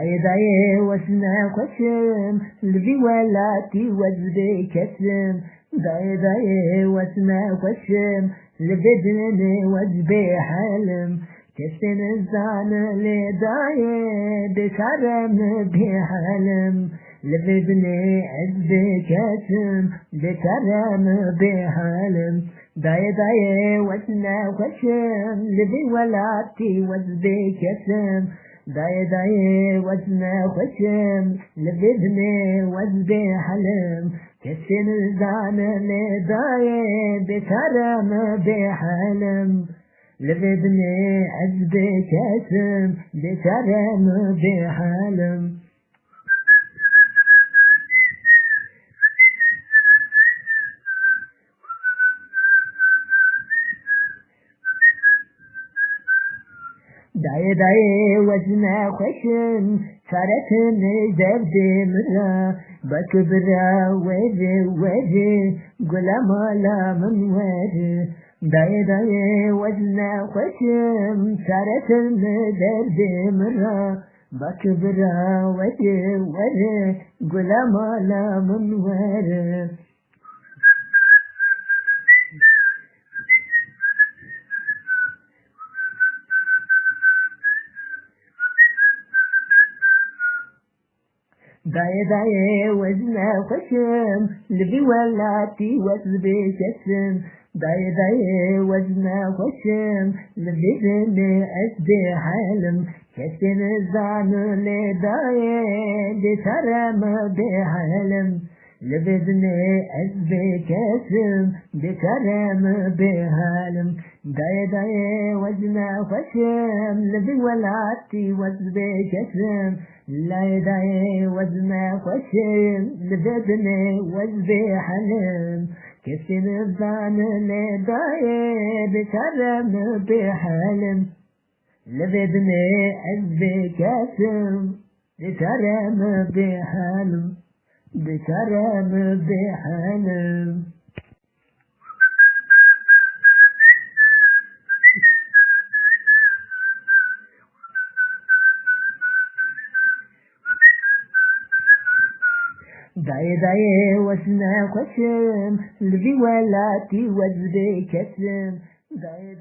داي وسنا خشم لبي ولاتي وزبي كسم داي وسنا خشم لبدني وزبي حلم كسن الزان لداي بكرم بحلم لبدني عزبي كسم بكرم بحلم داي وسنا خشم لبي ولاتي وزبي كسم داي وزنا خشم لبدني وزبي حلم كسن الزان لداي بكرم بحلم لبدني عزبي كسم بكرم بحلم داي وزنا خشم صارت زبدي مرة بكبرة وجه قلا مالا من وجه داي وزنا خشم صارت زبدي مرة بكبرة وجه قلا مالا من وجه داي وزنا خشم لبي ولاتي وزبي كسم داي وزنا خشم لبي بني أسبي حلم كسن الزان لداي بكرم بحلم لبدني أسبي كسم بكرم بحلم داي وزنا خشم لبي ولاتي وزبي كسم داي وزنا خشم لبدني وزبي حلم كسن الزان لداي بكرم بحلم لبدني أسبي كسم بكرم بحلم بكرم بحلم داي وسنا خشم لبي ولاتي وزبي كسم داي